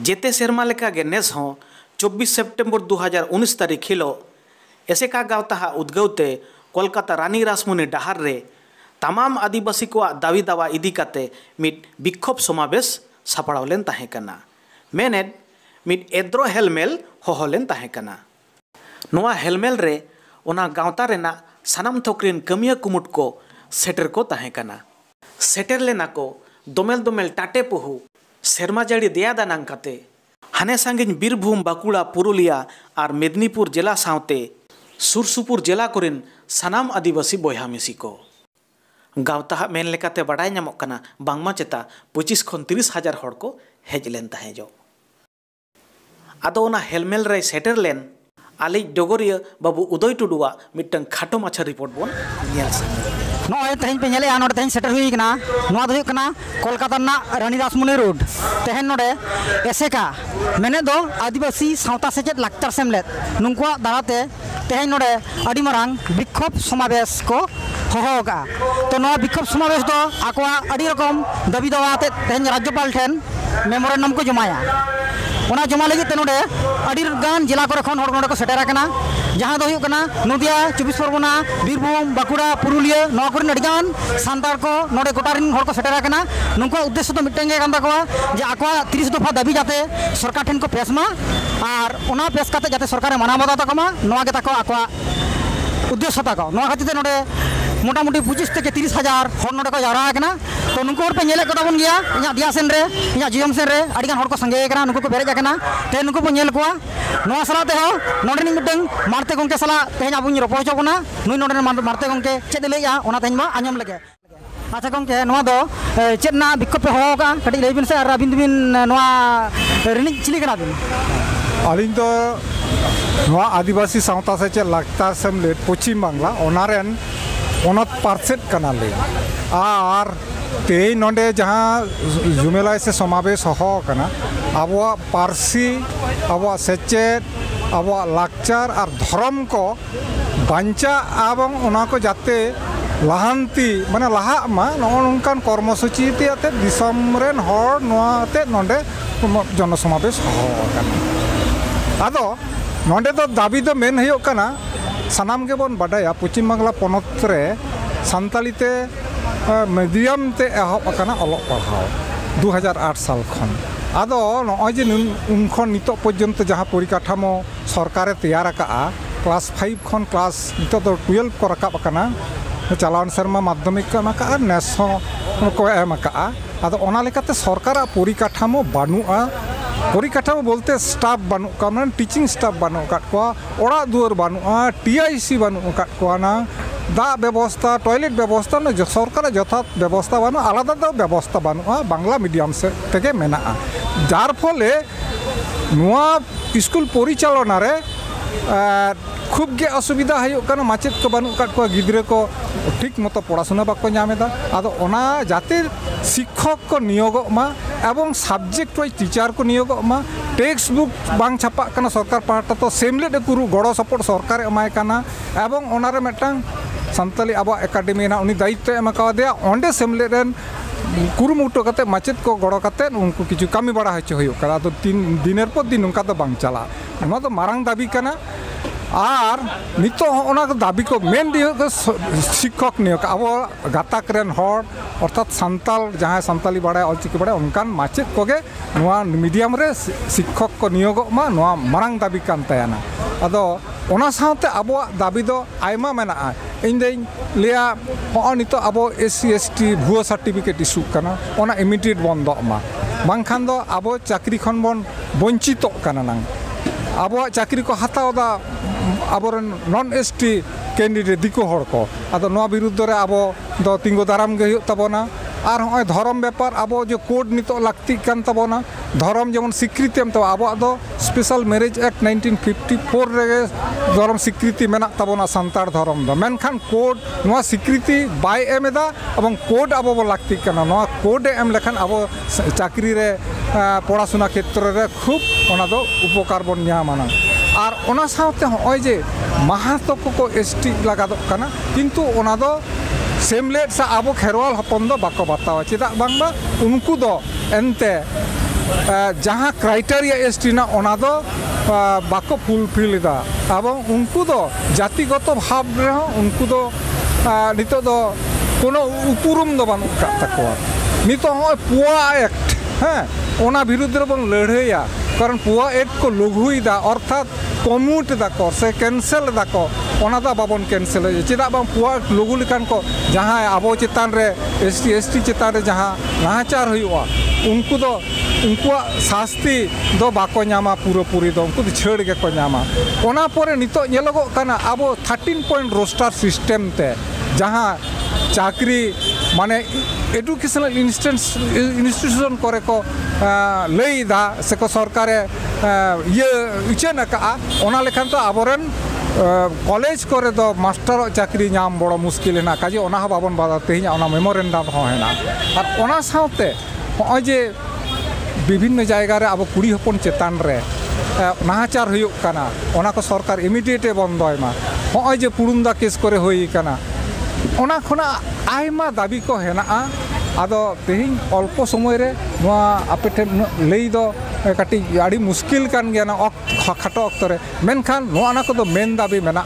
जेते सेरमा लेका गे नेस हों 24 सेप्टेम्बर 2019 तारीख हिलोग एसेका गावता उद्गवते कोलकाता रानी रासमोनी डाहारे तमाम आदिवासी को दावी दावा इदिकाते मिट बिक्षोभ समावेश सापड़ाव लेन ताहे कना मेनेड मिट एद्रो हेलमेल होहलेन ताहे कना नोवा हेलमेल रे ओना गावता रेना सानाम थोकरिन कमिया कुमुट को सेटर को ताहे कना सेटर लेना को दोमेल दोमेल टाटे पुहु सेरमा जड़ी देया दानांग काते हाने सांगिन बीरभूम बाकुड़ा पुरुलिया और मेदिनीपुर जिला सावते सुरसुपुर जिला कोरिन सानाम आदिवासी बोया मिसी को गावता मेन लेकाते बड़ाई नामोग कना बांगमा चेता 25 खन 30 हजार हड़ को हेज लेन ताहे जो आदो ओना हेलमेल रे सेटर लेन आली डोगरिया बाबू उदय टुडुआ मिटन खाटो माछा रिपोर्ट बोन नेल सा नॉय तेहन पे नेले नोडे तेहन सेटर हुई कना नोआ दो कना कोलकाता ना रानी रासमोनी रोड तेहन नोडे एसेका मेने दो आदिवासी सावता सेचेत लाक्चर सेमलेट नुंकुआ दाराते तेहन नोडे अडी मारांग बिक्षोभ समावेश को होहोगा तो नोआ बिक्षोभ समावेश दो आकवा अडी रकम दाबी दावाते तेहन राज्यपाल ठेन मेमोरेंडम को जमाया ओना जमा लगी ते नोडे अडी गान जिला को रखन हड़ नोडे को सेटर कना जहां दो हुई कना नदिया 24 परगना बीरभूम बाकुड़ा पुरुलिया नोआ कोरिन अडिगान सांतार को नोडे गोटारिन हड़ को सेटर कना नुंको उद्देश्य तो मिटेंगे कान ताकवा जे आकवा 30 दफा दाबी जाते सरकार ठेन को पेशमा और ओना पेश काते जाते सरकार माना बता तकमा नोआ के ताको आकवा उद्देश्य ताको नोआ खातिर नोडे मोटामुटी 25 থেকে 30 हजार हर नोडे को जारा कना तो नुंको पे नेले को ताबन गया इया दिया सेन रे इया जियम सेन रे अडिगान हर को संगे कना नुंको को बेरेज कना ते नुंको पे नेल कोआ नोआ सला ते हो नोडे नि मिटeng मारते गंके सला तेहन आबुन रोपो हचो कना नुई नोडे मारते गंके चेद लेया ओना तेहन मा आंजम लगे अच्छा गंके नोआ दो चेदना बिक्षोभ पे होगा कटी लेबिन से आर अबिन दुबिन नोआ रिनि चिली कना बिन अलिन तो नोआ आदिवासी सावता से चे लागता सेमलेट पश्चिम बांग्ला ओनारेन ओनत पार्सेट कनाले आर ते नोडे जहां जुमेलाई से समावेश हो कना आबवा पारसी आबवा सेचेत आबवा लाक्चार और धर्म को बांचा एवं ओना को जाते लाहांती माने लाहा मा नोनकान कर्मसूची ते आते दिसम रेन हर नोआते नोडे जन समावेश हो कना आदो नोडे तो दाबी दो मेन हयो कना सानाम के बन बाडाया पश्चिम बांग्ला पनत रे संताली ते मीडियम ते एहब अकाना अलग पढ़ाओ 2008 साल खन आदो नॉय जे उनखन नितो पर्यंत जहां परिकाठामो सरकारे तैयार अकाआ क्लास 5 खन क्लास नितो तो 12 को रकाब अकाना चलावन शर्मा माध्यमिक का मका नेस को एम अकाआ आदो ओना लेकाते सरकार परिकाठामो बानुआ परिकाठामो बोलते स्टाफ बानु का माने टीचिंग स्टाफ बानु काट को ओड़ा दुआर बानुआ टीआईसी बानु काट को ना दा व्यवस्था टॉयलेट व्यवस्था ना सरकार यथार्थ व्यवस्था बानु आलादा दो व्यवस्था बानुआ बांग्ला मीडियम से तेगे मेना जार फले नोआ स्कूल परिचालना रे खूब गे असुविधा हयो कना माचेत को बानु काट को गिद्रे को ठीक मतो पढ़ाशुना बाको नामेदा आदो ओना जाते शिक्षक को नियोग मा एवं सब्जेक्ट वाइज टीचर को नियोग मा टेक्स्ट बुक बांग छापा कना सरकार पाटा तो सेमलेट कुरु गड़ो सपोर्ट सरकार एमाय कना एवं ओनारे मेटांग संताली आबो एकेडमी ना उनी दायित्व एम कावदेया ओंडे सेमलेट रेन कुरुमुटो कते माचेत को गड़ो कते उनको किछु कामी बड़ा हचो हयो करा तो 3 दिनेर पर दिन उनका तो बांग चला ओना तो मारांग दाबी कना और नितो ओना दाबी को मेन दियो शिक्षक नियोग अब गाताक रेन हर अर्थात संताल जहां संताली बड़ा अलचिकी बड़ा उनकान माचेत कोगे नोआ मीडियम रे शिक्षक को नियोग मा नोआ मारांग दाबी कान तायाना अदो ओना सावते अबो दाबी दो आयमा मेना इन देन लिया हो नितो अबो एससी एसटी भुआ सर्टिफिकेट इशू कना ओना इमीडिएट बंद मा बांखान दो अबो चाकरी खन बन वंचितो कना नांग अबो चाकरी को हतावदा आबोरन नॉन एसटी कैंडिडेट दिको हड़ को आदो नोआ विरुद्ध रे आबो दो तिंगो दाराम गे हुयो तबोना और होय धर्म व्यापार आबो जो कोड नितो लाक्ति कान तबोना धर्म जेमन स्वीकृति एम तो आबो दो स्पेशल मैरिज एक्ट 1954 रे धर्म स्वीकृति मेना तबोना संतार धर्म दो मेनखान कोड नोआ स्वीकृति बाय एमेदा एवं कोड आबो बो लाक्ति काना नोआ कोड एम लेखान आबो चाकरी रे पढ़ाशुना क्षेत्र रे खूब ओना दो उपकार बन न्यामाना और ओना सावते होय जे महातो को एसटी लगादो काना किंतु ओना दो सेमलेट सा आबो खेरवाल हपन दो बाको बतावा चेदा बांगबा उनको दो एनते जहाँ क्राइटेरिया एसटी ना ओना दो बाको फुलफिल दा एवं उनको दो जातिगत भाव रे उनको दो नितो दो कोनो उपरुम दो बानुक का तकवा नितो हो पुआ एक्ट हाँ ओना विरुद्ध रे बन लड़ाइया कारण पुआ एक्ट को लघुईदा अर्थात कम्यूट दाको से कैंसल दाको ओना दा बाबन कैंसल चेदा बां पुआ लघु लेकान को जहाँ आबो चेतान रे एसटी चेतान रे जहाँ नाचार हुआ उनको दो उनको शास्ति दो बाको नामा पूरी दो उनको छेड़ के को नामा ओना पोरे नितो येलोगो काना आबो 13 पॉइंट रोस्टर सिस्टम ते जहाँ चाकरी माने एडुकेशनल इंस्टीट्यूशन करे को लईदा से को सरकारे ये उचन का ओना लेखान तो आबोरन कॉलेज करे दो मास्टर चाकरी नाम बड़ो मुश्किल है ना काजे ओना बाबन बादा तेहिना ओना मेमोरेंडम हो है ना और ओना साथे होय जे विभिन्न जायगा रे अब कुड़ी हपन चेतान रे नाहाचार हुयुक काना ओना को सरकार इमिडिएट बंदय मा होय जे पुरुंदा केस करे होई काना ओना खना आयमा दाबी को हेना आदो तेहिं अल्प समय रे नोआ आपे ठे लई दो काटी आड़ी मुश्किल कान गया ना खाटो अक्तो रे मेनखान नोआ ना को दो मेन दाबी मेना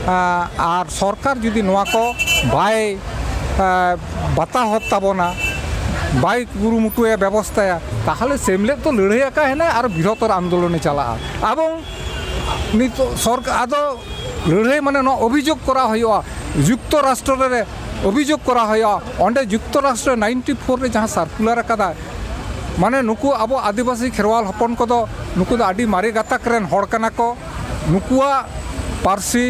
आर सरकार जुदी नोआ को बाय बाता होत ताबोना बाय गुरुमुटुया व्यवस्थाया ताहले सेमले तो लड़ाई का है ना और बृहत्तर आंदोलन चला एवं नित सरकार आदो लड़ाई माने नो अभियोग करा हुआ युक्त राष्ट्र रे अभियोग करा हुआ अंडे युक्त राष्ट्र 94 रे जहाँ सर्कुलर कदा माने नुकु अब आदिवासी खेरवाल हपन को दो नुकु दो आदि मारे गाताक रेन हड़ कना को नुकुआ पारसी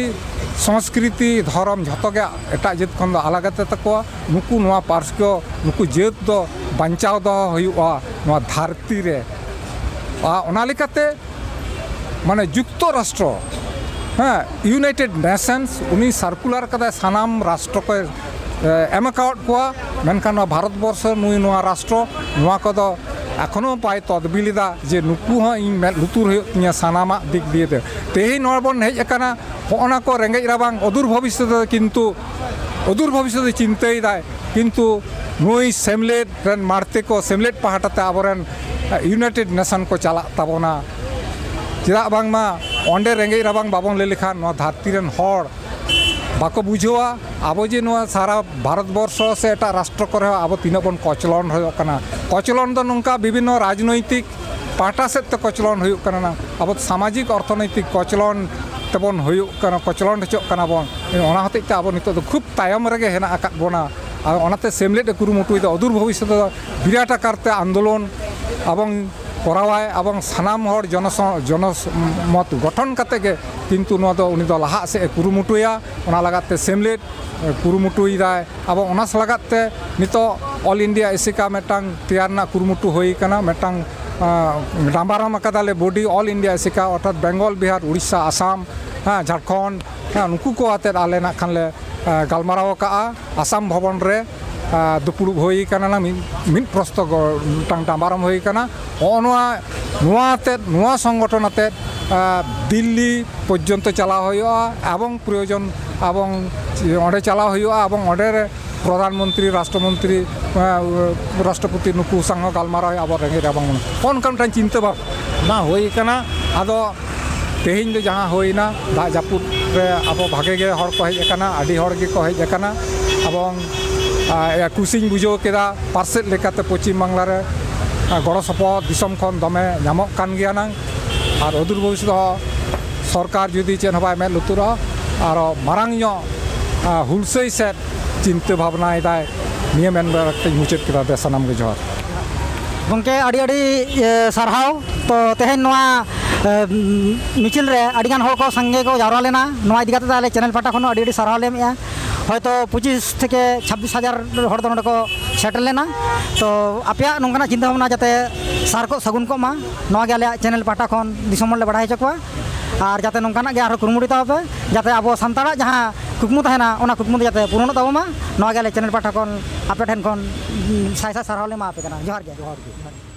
संस्कृति धर्म झतो गे एटा जेत खन दो आलागते तको नुकु नोआ पार्स को नुकु जेत दो बंचाव दो हुआ नोआ धरती रे ओना लेकाते माने युक्त राष्ट्र हाँ यूनाइटेड नेशंस उनी सर्कुलर कदा सानाम राष्ट्र को एमकाउट को मेनखान भारत वर्ष नुई नोआ राष्ट्र नोआ को दो एखनो पाए तदबिलिदा जे नुकु हाँ इन में लुतुर हुआ सानामा दिक दिए दे तेही नोबन हेज अकाना होना को रेंगेज राबांग अदूर भविष्य किंतु अदूर भविष्य चिंताई दाय किंतु नुई सेमलेट रन मारते को सेमलेट पहाटाते आबरन यूनाइटेड नेशन को चला ताबोना चेदा बांगमा ओंडे रेंगेज राबांग बाबन ले लेखान नोआ धरती रन हड़ बाको बुझवा अब जे नोआ सारा भारतवर्ष से एटा राष्ट्र करे अब तीना बन कचलन हो कना कचलन दो नोंका विभिन्न राजनैतिक पाटा से तो कचलन हो कना ना अब सामाजिक अर्थनैतिक कचलन तबन हो कना कचलन हचो कना बन ओना हते ते अब नितो खूब तायम रगे हेना आकात बोना ओनाते सेमलेट कुरुमुटुई दो अदूर भविष्य दो विराट आकारते आंदोलन एवं करावाय एवं सानाम हर जनमत गठन काते के किंतु नोआ दो उनी दो लाहा से कुरुमुटुया ओना लगाते सेमलेट कुरुमुटुई दाय अब ओना लगाते नितो ऑल इंडिया एसिका मेटांग तैयार ना कुरुमुटु होई कना मेटांग डांबाराम अकादाले बॉडी ऑल इंडिया एसिका अर्थात बेंगल बिहार उड़ीसा आसाम हाँ झारखंड हाँ नुकु को आते आले ना खानले गालमाराव का आसाम भवन रे दुपुड़ होई कना ना मिन प्रस्त टांग डांबाराम होई कना नोआ संगठन आते दिल्ली पर्यंत चला हुआ एवं प्रयोजन एवं ओंडे चला हुआ एवं ओंडे प्रधानमंत्री राष्ट्रमंत्री राष्ट्रपति नुकु संग गालमारा अब रेंगे राबांग ओनकान चिंता भाव ना होई कना आदो तेहिं दो जहाँ होइना दा जापुद रे अब भागे गे हर को हेज अकाना आदि हर गे को हेज अकाना एवं कुसिंग बुझो केदा पार्सेल लेकाते पश्चिम बांगला रे गड़ सपहद दिसम खन दमे नामक कान गया ना और अदूर भविष्य सरकार जुदी चेन हबाय में लुतुरा और मारांग हुलसई से चिंता भावना दाय निये मेन रखते मुचाद केदा दे सनाम गे जोहार गंके आड़ी आड़ी सारहाव तो तेहेन नोआ मिचिल रे आड़ीगान हर को संगे को जावरा लेना नोआ इदिकाते ताले चैनल पाटा खन आड़ी आड़ी सारहाव लेमेया हयतो 25 থেকে 26,000 हर दो नोडे को सेटल लेना तो आपया नोंकाना चिंता भावना जाते सार को सगुन को मा नोआ गे आले चैनल पाटा खन दिसम ले बड़ा हेचकवा और जाते नोंकाना गे आरो कुरुमुड़ी ताबे जाते अब सानताड़ा जहां कुकमु तहना ओना कुकमु जाते पूर्ण ताबमा नोआ गे आले चैनल पाटा खन आपे ठेन खन साय साय सारहाव ले मा आपे कना जोहार गे